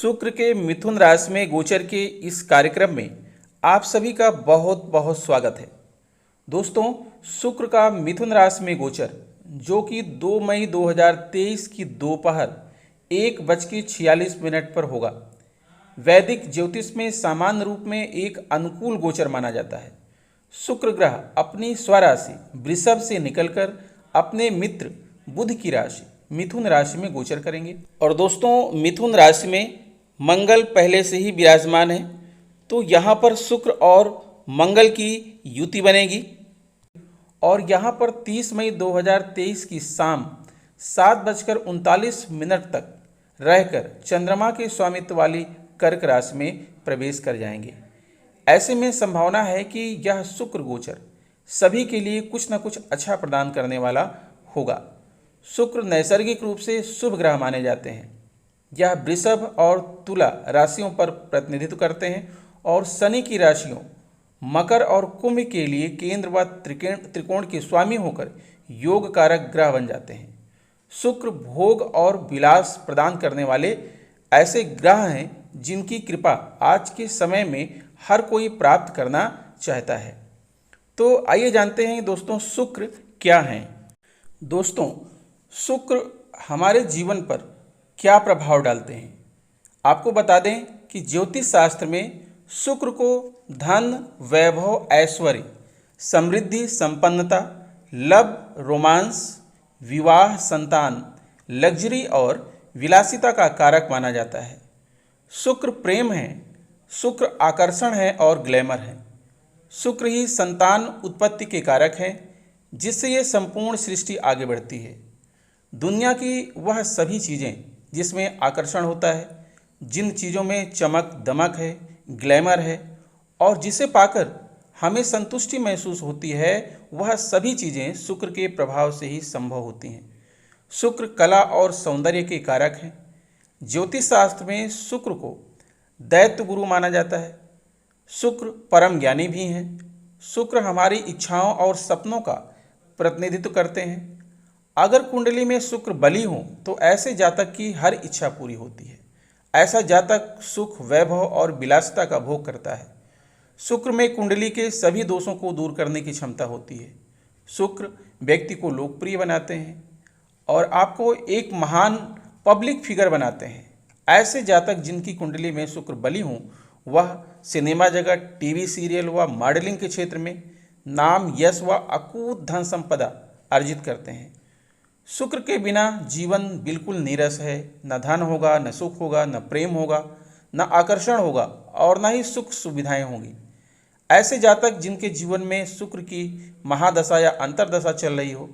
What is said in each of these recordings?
शुक्र के मिथुन राशि में गोचर के इस कार्यक्रम में आप सभी का बहुत बहुत स्वागत है। दोस्तों, शुक्र का मिथुन राशि में गोचर जो कि 2 मई 2023 की दोपहर 1:46 पर होगा, वैदिक ज्योतिष में सामान्य रूप में एक अनुकूल गोचर माना जाता है। शुक्र ग्रह अपनी स्वराशि वृषभ से निकलकर अपने मित्र बुध की राशि मिथुन राशि में गोचर करेंगे। और दोस्तों, मिथुन राशि में मंगल पहले से ही विराजमान है, तो यहाँ पर शुक्र और मंगल की युति बनेगी और यहाँ पर 30 मई 2023 की शाम 7:39 तक रहकर चंद्रमा के स्वामित्व वाली कर्क राशि में प्रवेश कर जाएंगे। ऐसे में संभावना है कि यह शुक्र गोचर सभी के लिए कुछ न कुछ अच्छा प्रदान करने वाला होगा। शुक्र नैसर्गिक रूप से शुभ ग्रह माने जाते हैं। यह वृषभ और तुला राशियों पर प्रतिनिधित्व करते हैं और शनि की राशियों मकर और कुंभ के लिए केंद्र व त्रिकोण के स्वामी होकर योग कारक ग्रह बन जाते हैं। शुक्र भोग और विलास प्रदान करने वाले ऐसे ग्रह हैं जिनकी कृपा आज के समय में हर कोई प्राप्त करना चाहता है। तो आइए जानते हैं दोस्तों, शुक्र क्या हैं। दोस्तों, शुक्र हमारे जीवन पर क्या प्रभाव डालते हैं। आपको बता दें कि ज्योतिष शास्त्र में शुक्र को धन, वैभव, ऐश्वर्य, समृद्धि, संपन्नता, लव, रोमांस, विवाह, संतान, लग्जरी और विलासिता का कारक माना जाता है। शुक्र प्रेम है, शुक्र आकर्षण है और ग्लैमर है। शुक्र ही संतान उत्पत्ति के कारक है, जिससे ये संपूर्ण सृष्टि आगे बढ़ती है। दुनिया की वह सभी चीज़ें जिसमें आकर्षण होता है, जिन चीज़ों में चमक दमक है, ग्लैमर है और जिसे पाकर हमें संतुष्टि महसूस होती है, वह सभी चीज़ें शुक्र के प्रभाव से ही संभव होती हैं। शुक्र कला और सौंदर्य के कारक हैं। ज्योतिष शास्त्र में शुक्र को दैत्य गुरु माना जाता है। शुक्र परम ज्ञानी भी हैं। शुक्र हमारी इच्छाओं और सपनों का प्रतिनिधित्व करते हैं। अगर कुंडली में शुक्र बली हो तो ऐसे जातक की हर इच्छा पूरी होती है। ऐसा जातक सुख, वैभव और विलासिता का भोग करता है। शुक्र में कुंडली के सभी दोषों को दूर करने की क्षमता होती है। शुक्र व्यक्ति को लोकप्रिय बनाते हैं और आपको एक महान पब्लिक फिगर बनाते हैं। ऐसे जातक जिनकी कुंडली में शुक्र बली हों, वह सिनेमा जगत, टीवी सीरियल व मॉडलिंग के क्षेत्र में नाम, यश व अकूत धन संपदा अर्जित करते हैं। शुक्र के बिना जीवन बिल्कुल नीरस है। न धन होगा, न सुख होगा, न प्रेम होगा, न आकर्षण होगा और न ही सुख सुविधाएं होंगी। ऐसे जातक जिनके जीवन में शुक्र की महादशा या अंतर्दशा चल रही हो,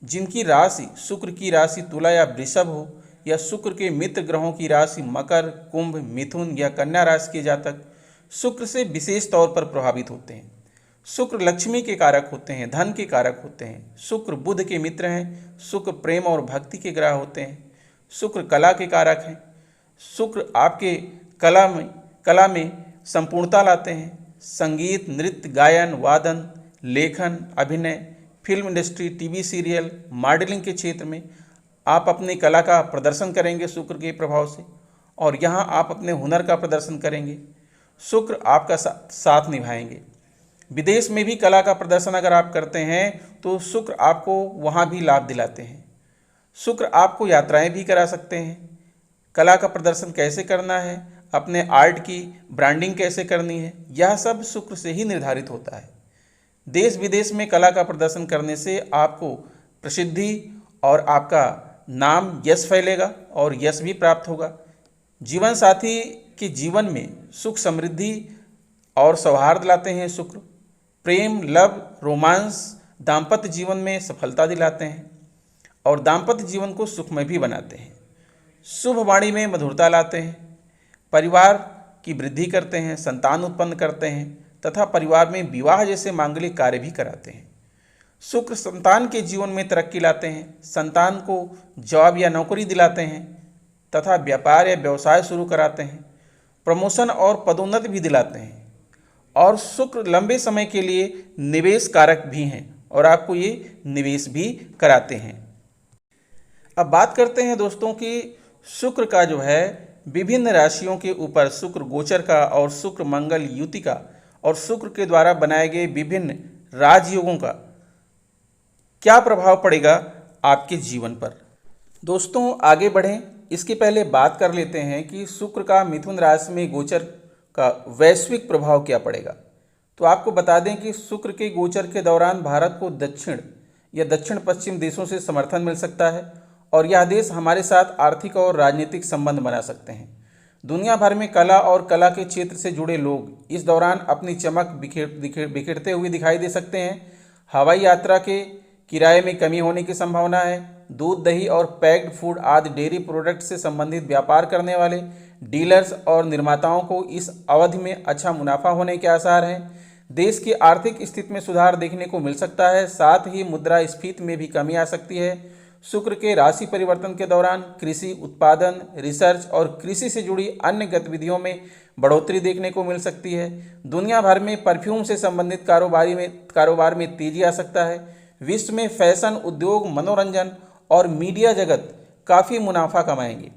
जिनकी राशि शुक्र की राशि तुला या वृषभ हो, या शुक्र के मित्र ग्रहों की राशि मकर, कुंभ, मिथुन या कन्या राशि के जातक शुक्र से विशेष तौर पर प्रभावित होते हैं। शुक्र लक्ष्मी के कारक होते हैं, धन के कारक होते हैं। शुक्र बुध के मित्र हैं। शुक्र प्रेम और भक्ति के ग्रह होते हैं। शुक्र कला के कारक हैं। शुक्र आपके कला में संपूर्णता लाते हैं। संगीत, नृत्य, गायन, वादन, लेखन, अभिनय, film industry, TV serial, modelling के क्षेत्र में आप अपनी कला का प्रदर्शन करेंगे शुक्र के प्रभाव से, और यहाँ आप अपने हुनर का प्रदर्शन करेंगे। शुक्र आपका साथ निभाएंगे। विदेश में भी कला का प्रदर्शन अगर आप करते हैं तो शुक्र आपको वहाँ भी लाभ दिलाते हैं। शुक्र आपको यात्राएं भी करा सकते हैं। कला का प्रदर्शन कैसे करना है, अपने आर्ट की ब्रांडिंग कैसे करनी है, यह सब शुक्र से ही निर्धारित होता है। देश विदेश में कला का प्रदर्शन करने से आपको प्रसिद्धि और आपका नाम, यश फैलेगा और यश भी प्राप्त होगा। जीवन साथी के जीवन में सुख, समृद्धि और सौहार्द लाते हैं शुक्र। प्रेम, लव, रोमांस, दाम्पत्य जीवन में सफलता दिलाते हैं और दाम्पत्य जीवन को सुखमय भी बनाते हैं। शुभ वाणी में मधुरता लाते हैं। परिवार की वृद्धि करते हैं, संतान उत्पन्न करते हैं तथा परिवार में विवाह जैसे मांगलिक कार्य भी कराते हैं। शुक्र संतान के जीवन में तरक्की लाते हैं, संतान को जॉब या नौकरी दिलाते हैं तथा व्यापार या व्यवसाय शुरू कराते हैं। प्रमोशन और पदोन्नति भी दिलाते हैं। और शुक्र लंबे समय के लिए निवेश कारक भी हैं और आपको ये निवेश भी कराते हैं। अब बात करते हैं दोस्तों कि शुक्र का जो है विभिन्न राशियों के ऊपर शुक्र गोचर का और शुक्र मंगल युति का और शुक्र के द्वारा बनाए गए विभिन्न राजयोगों का क्या प्रभाव पड़ेगा आपके जीवन पर। दोस्तों आगे बढ़ें, इसके पहले बात कर लेते हैं कि शुक्र का मिथुन राशि में गोचर का वैश्विक प्रभाव क्या पड़ेगा। तो आपको बता दें कि शुक्र के गोचर के दौरान भारत को दक्षिण या दक्षिण पश्चिम देशों से समर्थन मिल सकता है और यह देश हमारे साथ आर्थिक और राजनीतिक संबंध बना सकते हैं। दुनिया भर में कला और कला के क्षेत्र से जुड़े लोग इस दौरान अपनी चमक बिखेरते हुए दिखाई दे सकते हैं। हवाई यात्रा के किराए में कमी होने की संभावना है। दूध, दही और पैक्ड फूड आदि डेयरी प्रोडक्ट से संबंधित व्यापार करने वाले डीलर्स और निर्माताओं को इस अवधि में अच्छा मुनाफा होने के आसार हैं। देश की आर्थिक स्थिति में सुधार देखने को मिल सकता है। साथ ही मुद्रास्फीति में भी कमी आ सकती है। शुक्र के राशि परिवर्तन के दौरान कृषि उत्पादन, रिसर्च और कृषि से जुड़ी अन्य गतिविधियों में बढ़ोतरी देखने को मिल सकती है। दुनिया भर में परफ्यूम से संबंधित कारोबार में तेजी आ सकता है। विश्व में फैशन उद्योग, मनोरंजन और मीडिया जगत काफ़ी मुनाफा कमाएंगे।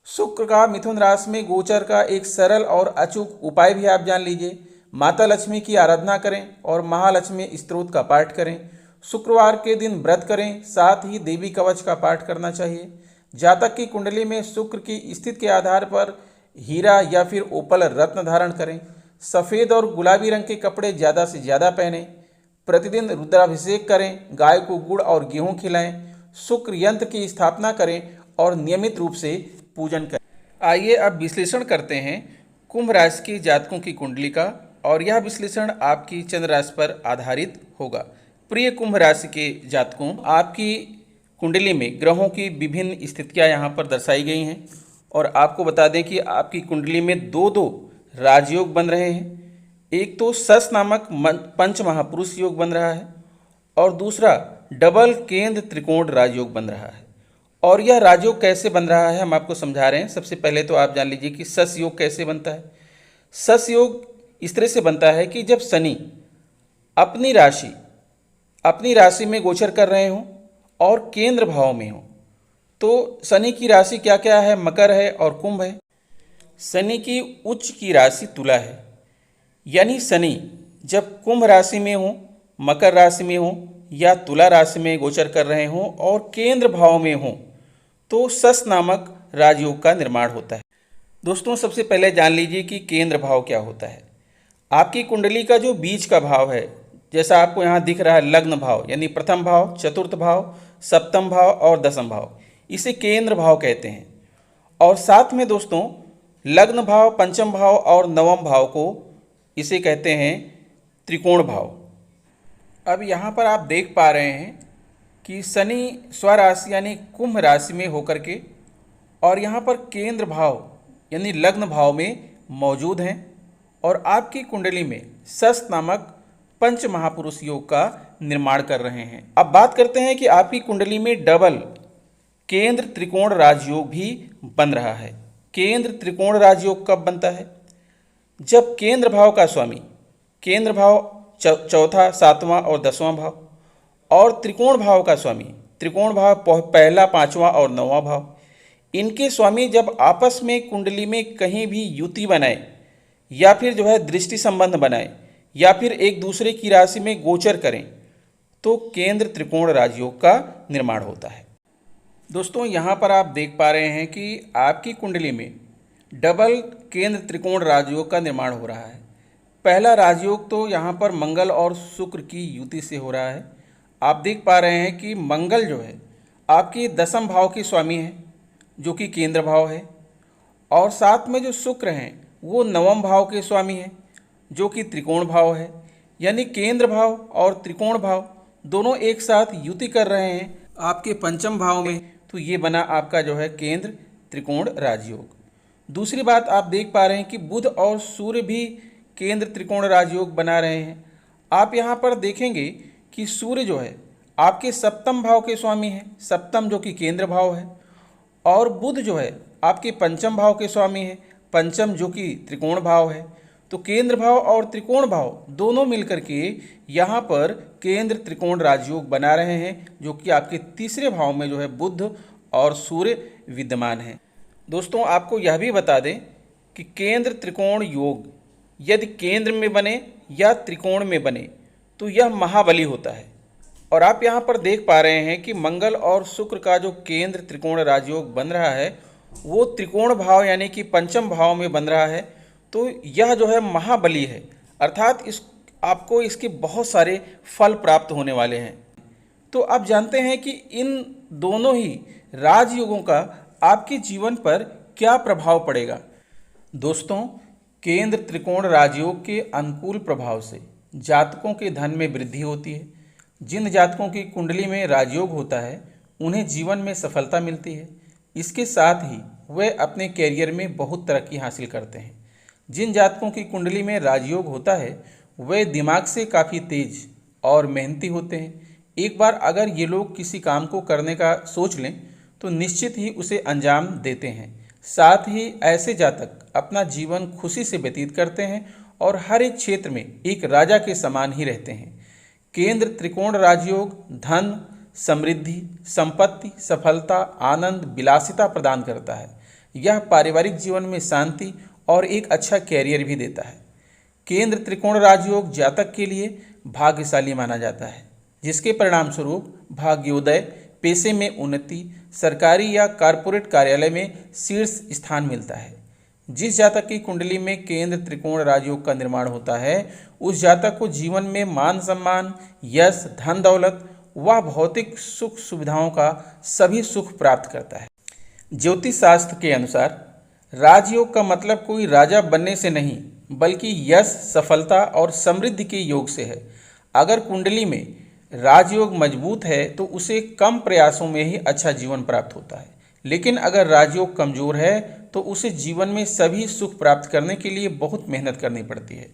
शुक्र का मिथुन राशि में गोचर का एक सरल और अचूक उपाय भी आप जान लीजिए। माता लक्ष्मी की आराधना करें और महालक्ष्मी स्तोत्र का पाठ करें। शुक्रवार के दिन व्रत करें, साथ ही देवी कवच का पाठ करना चाहिए। जातक की कुंडली में शुक्र की स्थिति के आधार पर हीरा या फिर ओपल रत्न धारण करें। सफ़ेद और गुलाबी रंग के कपड़े ज़्यादा से ज़्यादा पहनें। प्रतिदिन रुद्राभिषेक करें, गाय को गुड़ और गेहूँ खिलाएं। शुक्र यंत्र की स्थापना करें और नियमित रूप से पूजन करें। आइए अब विश्लेषण करते हैं कुंभ राशि के जातकों की कुंडली का, और यह विश्लेषण आपकी चंद्र राशि पर आधारित होगा। प्रिय कुंभ राशि के जातकों, आपकी कुंडली में ग्रहों की विभिन्न स्थितियां यहाँ पर दर्शाई गई हैं और आपको बता दें कि आपकी कुंडली में दो राजयोग बन रहे हैं। एक तो सस नामक पंच महापुरुष योग बन रहा है और दूसरा डबल केंद्र त्रिकोण राजयोग बन रहा है। और यह राजयोग कैसे बन रहा है हम आपको समझा रहे हैं। सबसे पहले तो आप जान लीजिए कि सस योग कैसे बनता है। सस योग इस तरह से बनता है कि जब शनि अपनी राशि में गोचर कर रहे हों और केंद्र भाव में हों। तो शनि की राशि क्या क्या है? मकर है और कुंभ है। शनि की उच्च की राशि तुला है, यानी शनि जब कुंभ राशि में हो, मकर राशि में हो या तुला राशि में गोचर कर रहे हों और केंद्र भाव में हों तो सस नामक राजयोग का निर्माण होता है। दोस्तों सबसे पहले जान लीजिए कि केंद्र भाव क्या होता है। आपकी कुंडली का जो बीच का भाव है, जैसा आपको यहाँ दिख रहा है लग्न भाव, यानी प्रथम भाव, चतुर्थ भाव, सप्तम भाव और दसम भाव, इसे केंद्र भाव कहते हैं। और साथ में दोस्तों लग्न भाव, पंचम भाव और नवम भाव को इसे कहते हैं त्रिकोण भाव। अब यहाँ पर आप देख पा रहे हैं कि शनि स्वराशि यानी कुंभ राशि में होकर के और यहाँ पर केंद्र भाव यानी लग्न भाव में मौजूद हैं और आपकी कुंडली में सस नामक पंच महापुरुष योग का निर्माण कर रहे हैं। अब बात करते हैं कि आपकी कुंडली में डबल केंद्र त्रिकोण राजयोग भी बन रहा है। केंद्र त्रिकोण राजयोग कब बनता है? जब केंद्र भाव का स्वामी, केंद्र भाव चौथा, सातवां और दसवां भाव, और त्रिकोण भाव का स्वामी, त्रिकोण भाव पहला, पांचवां और नौवां भाव, इनके स्वामी जब आपस में कुंडली में कहीं भी युति बनाए या फिर जो है दृष्टि संबंध बनाए या फिर एक दूसरे की राशि में गोचर करें तो केंद्र त्रिकोण राजयोग का निर्माण होता है। दोस्तों यहाँ पर आप देख पा रहे हैं कि आपकी कुंडली में डबल केंद्र त्रिकोण राजयोग का निर्माण हो रहा है। पहला राजयोग तो यहाँ पर मंगल और शुक्र की युति से हो रहा है। आप देख पा रहे हैं कि मंगल जो है आपके दसम भाव के स्वामी हैं जो कि केंद्र भाव है, और साथ में जो शुक्र हैं वो नवम भाव के स्वामी हैं जो कि त्रिकोण भाव है। यानी केंद्र भाव और त्रिकोण भाव दोनों एक साथ युति कर रहे हैं आपके पंचम भाव में, तो ये बना आपका जो है केंद्र त्रिकोण राजयोग। दूसरी बात आप देख पा रहे हैं कि बुध और सूर्य भी केंद्र त्रिकोण राजयोग बना रहे हैं। आप यहाँ पर देखेंगे कि सूर्य जो है आपके सप्तम भाव के स्वामी हैं, सप्तम जो कि केंद्र भाव है, और बुध जो है आपके पंचम भाव के स्वामी हैं, पंचम जो कि त्रिकोण भाव है। तो केंद्र भाव और त्रिकोण भाव दोनों मिलकर के यहाँ पर केंद्र त्रिकोण राजयोग बना रहे हैं जो कि आपके तीसरे भाव में जो है बुध और सूर्य विद्यमान हैं। दोस्तों आपको यह भी बता दें कि केंद्र त्रिकोण योग यदि केंद्र में बने या त्रिकोण में बने तो यह महाबली होता है। और आप यहाँ पर देख पा रहे हैं कि मंगल और शुक्र का जो केंद्र त्रिकोण राजयोग बन रहा है वो त्रिकोण भाव यानी कि पंचम भाव में बन रहा है। तो यह जो है महाबली है, अर्थात इस आपको इसके बहुत सारे फल प्राप्त होने वाले हैं। तो आप जानते हैं कि इन दोनों ही राजयोगों का आपके जीवन पर क्या प्रभाव पड़ेगा। दोस्तों केंद्र त्रिकोण राजयोग के अनुकूल प्रभाव से जातकों के धन में वृद्धि होती है। जिन जातकों की कुंडली में राजयोग होता है उन्हें जीवन में सफलता मिलती है। इसके साथ ही वे अपने कैरियर में बहुत तरक्की हासिल करते हैं। जिन जातकों की कुंडली में राजयोग होता है वे दिमाग से काफ़ी तेज और मेहनती होते हैं। एक बार अगर ये लोग किसी काम को करने का सोच लें तो निश्चित ही उसे अंजाम देते हैं। साथ ही ऐसे जातक अपना जीवन खुशी से व्यतीत करते हैं और हर एक क्षेत्र में एक राजा के समान ही रहते हैं। केंद्र त्रिकोण राजयोग धन, समृद्धि, संपत्ति, सफलता, आनंद, विलासिता प्रदान करता है। यह पारिवारिक जीवन में शांति और एक अच्छा कैरियर भी देता है। केंद्र त्रिकोण राजयोग जातक के लिए भाग्यशाली माना जाता है, जिसके परिणाम स्वरूप भाग्योदय, पेशे में उन्नति, सरकारी या कॉरपोरेट कार्यालय में शीर्ष स्थान मिलता है। जिस जातक की कुंडली में केंद्र त्रिकोण राजयोग का निर्माण होता है उस जातक को जीवन में मान सम्मान, यश, धन दौलत व भौतिक सुख सुविधाओं का सभी सुख प्राप्त करता है। ज्योतिष शास्त्र के अनुसार राजयोग का मतलब कोई राजा बनने से नहीं बल्कि यश, सफलता और समृद्धि के योग से है। अगर कुंडली में राजयोग मजबूत है तो उसे कम प्रयासों में ही अच्छा जीवन प्राप्त होता है, लेकिन अगर राजयोग कमजोर है तो उसे जीवन में सभी सुख प्राप्त करने के लिए बहुत मेहनत करनी पड़ती है।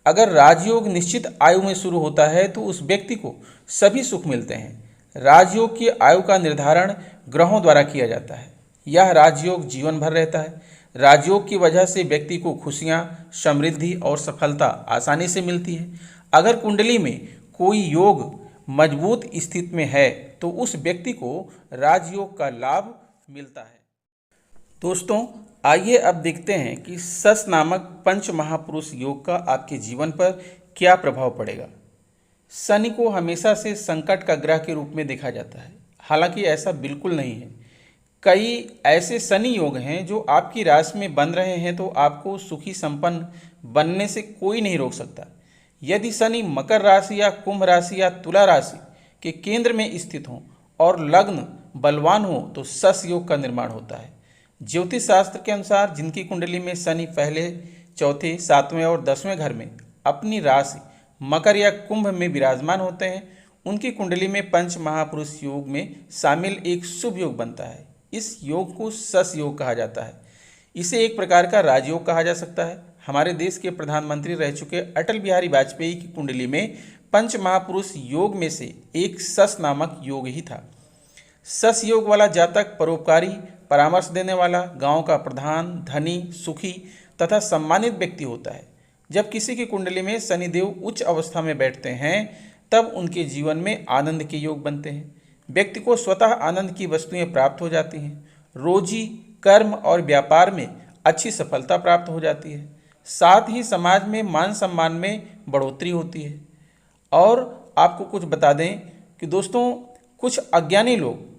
अगर राजयोग निश्चित आयु में शुरू होता है तो उस व्यक्ति को सभी सुख मिलते हैं। राजयोग की आयु का निर्धारण ग्रहों द्वारा किया जाता है। यह राजयोग जीवन भर रहता है। राजयोग की वजह से व्यक्ति को खुशियाँ, समृद्धि और सफलता आसानी से मिलती है। अगर कुंडली में कोई योग मजबूत स्थिति में है तो उस व्यक्ति को राजयोग का लाभ मिलता है। दोस्तों आइए अब देखते हैं कि सस नामक पंच महापुरुष योग का आपके जीवन पर क्या प्रभाव पड़ेगा। शनि को हमेशा से संकट का ग्रह के रूप में देखा जाता है, हालांकि ऐसा बिल्कुल नहीं है। कई ऐसे शनि योग हैं जो आपकी राशि में बन रहे हैं तो आपको सुखी संपन्न बनने से कोई नहीं रोक सकता। यदि शनि मकर राशि या कुंभ राशि या तुला राशि के केंद्र में स्थित हो और लग्न बलवान हो तो सस योग का निर्माण होता है। ज्योतिष शास्त्र के अनुसार जिनकी कुंडली में शनि पहले, चौथे, सातवें और 10वें घर में अपनी राशि मकर या कुंभ में विराजमान होते हैं उनकी कुंडली में पंच महापुरुष योग में शामिल एक शुभ योग बनता है। इस योग को सस योग कहा जाता है। इसे एक प्रकार का राजयोग कहा जा सकता है। हमारे देश के प्रधानमंत्री रह चुके अटल बिहारी वाजपेयी की कुंडली में पंच महापुरुष योग में से एक सस नामक योग ही था। सस योग वाला जातक परोपकारी, परामर्श देने वाला, गांव का प्रधान, धनी, सुखी तथा सम्मानित व्यक्ति होता है। जब किसी की कुंडली में शनिदेव उच्च अवस्था में बैठते हैं तब उनके जीवन में आनंद के योग बनते हैं। व्यक्ति को स्वतः आनंद की वस्तुएं प्राप्त हो जाती हैं। रोजी, कर्म और व्यापार में अच्छी सफलता प्राप्त हो जाती है। साथ ही समाज में मान सम्मान में बढ़ोतरी होती है। और आपको कुछ बता दें कि दोस्तों कुछ अज्ञानी लोग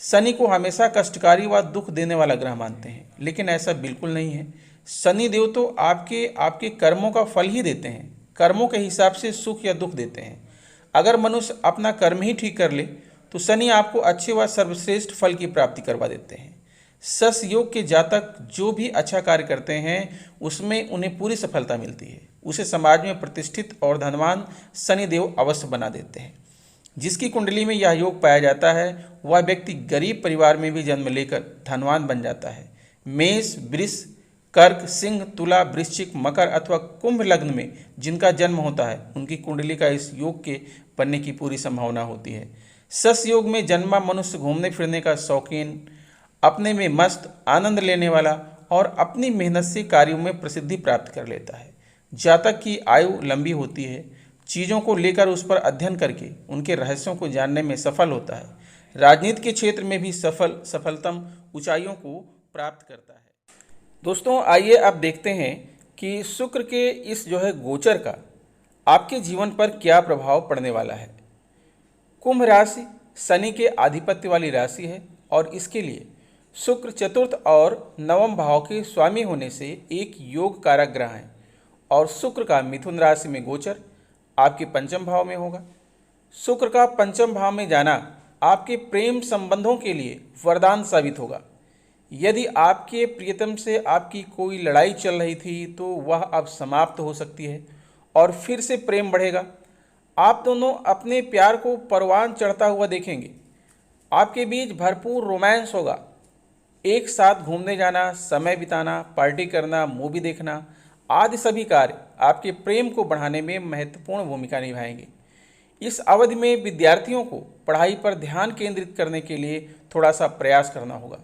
शनि को हमेशा कष्टकारी व दुख देने वाला ग्रह मानते हैं, लेकिन ऐसा बिल्कुल नहीं है। शनि देव तो आपके कर्मों का फल ही देते हैं। कर्मों के हिसाब से सुख या दुख देते हैं। अगर मनुष्य अपना कर्म ही ठीक कर ले तो शनि आपको अच्छे व सर्वश्रेष्ठ फल की प्राप्ति करवा देते हैं। सस योग के जातक जो भी अच्छा कार्य करते हैं उसमें उन्हें पूरी सफलता मिलती है। उसे समाज में प्रतिष्ठित और धनवान शनिदेव अवश्य बना देते हैं। जिसकी कुंडली में यह योग पाया जाता है वह व्यक्ति गरीब परिवार में भी जन्म लेकर धनवान बन जाता है। मेष, वृष, कर्क, सिंह, तुला, वृश्चिक, मकर अथवा कुंभ लग्न में जिनका जन्म होता है उनकी कुंडली का इस योग के बनने की पूरी संभावना होती है। सस योग में जन्मा मनुष्य घूमने फिरने का शौकीन, अपने में मस्त, आनंद लेने वाला और अपनी मेहनत से कार्यों में प्रसिद्धि प्राप्त कर लेता है। जातक की आयु लंबी होती है। चीज़ों को लेकर उस पर अध्ययन करके उनके रहस्यों को जानने में सफल होता है। राजनीति के क्षेत्र में भी सफलतम ऊंचाइयों को प्राप्त करता है। दोस्तों आइए अब देखते हैं कि शुक्र के इस गोचर का आपके जीवन पर क्या प्रभाव पड़ने वाला है। कुंभ राशि शनि के आधिपत्य वाली राशि है और इसके लिए शुक्र चतुर्थ और नवम भाव के स्वामी होने से एक योग कारक ग्रह है और शुक्र का मिथुन राशि में गोचर आपके पंचम भाव में होगा। शुक्र का पंचम भाव में जाना आपके प्रेम संबंधों के लिए वरदान साबित होगा। यदि आपके प्रियतम से आपकी कोई लड़ाई चल रही थी तो वह अब समाप्त हो सकती है और फिर से प्रेम बढ़ेगा। आप दोनों अपने प्यार को परवान चढ़ता हुआ देखेंगे। आपके बीच भरपूर रोमांस होगा। एक साथ घूमने जाना, समय बिताना, पार्टी करना, मूवी देखना आदि सभी कार्य आपके प्रेम को बढ़ाने में महत्वपूर्ण भूमिका निभाएंगे। इस अवधि में विद्यार्थियों को पढ़ाई पर ध्यान केंद्रित करने के लिए थोड़ा सा प्रयास करना होगा।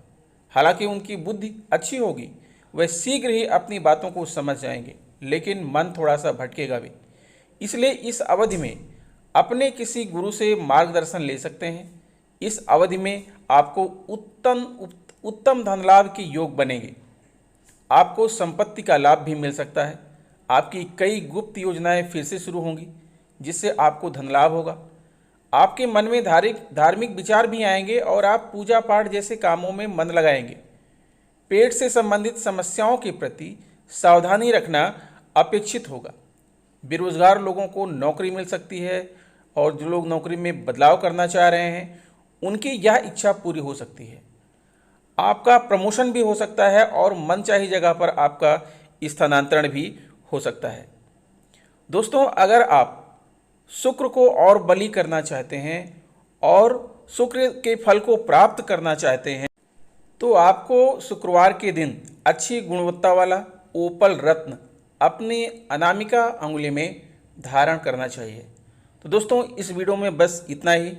हालांकि उनकी बुद्धि अच्छी होगी, वे शीघ्र ही अपनी बातों को समझ जाएंगे, लेकिन मन थोड़ा सा भटकेगा भी। इसलिए इस अवधि में अपने किसी गुरु से मार्गदर्शन ले सकते हैं। इस अवधि में आपको उत्तम धन लाभ के योग बनेंगे। आपको संपत्ति का लाभ भी मिल सकता है। आपकी कई गुप्त योजनाएं फिर से शुरू होंगी जिससे आपको धन लाभ होगा। आपके मन में धार्मिक विचार भी आएंगे और आप पूजा पाठ जैसे कामों में मन लगाएंगे। पेट से संबंधित समस्याओं के प्रति सावधानी रखना अपेक्षित होगा। बेरोजगार लोगों को नौकरी मिल सकती है और जो लोग नौकरी में बदलाव करना चाह रहे हैं उनकी यह इच्छा पूरी हो सकती है। आपका प्रमोशन भी हो सकता है और मनचाही जगह पर आपका स्थानांतरण भी हो सकता है। दोस्तों अगर आप शुक्र को और बली करना चाहते हैं और शुक्र के फल को प्राप्त करना चाहते हैं तो आपको शुक्रवार के दिन अच्छी गुणवत्ता वाला ओपल रत्न अपनी अनामिका अंगुली में धारण करना चाहिए। तो दोस्तों इस वीडियो में बस इतना ही।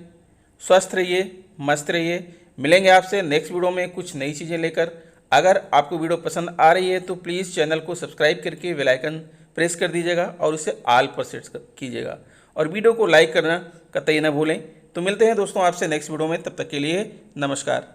स्वस्थ रहिए, मस्त रहिए। मिलेंगे आपसे नेक्स्ट वीडियो में कुछ नई चीज़ें लेकर। अगर आपको वीडियो पसंद आ रही है तो प्लीज़ चैनल को सब्सक्राइब करके बेल आइकन प्रेस कर दीजिएगा और उसे ऑल पर सेट कीजिएगा और वीडियो को लाइक करना कतई ना भूलें। तो मिलते हैं दोस्तों आपसे नेक्स्ट वीडियो में, तब तक के लिए नमस्कार।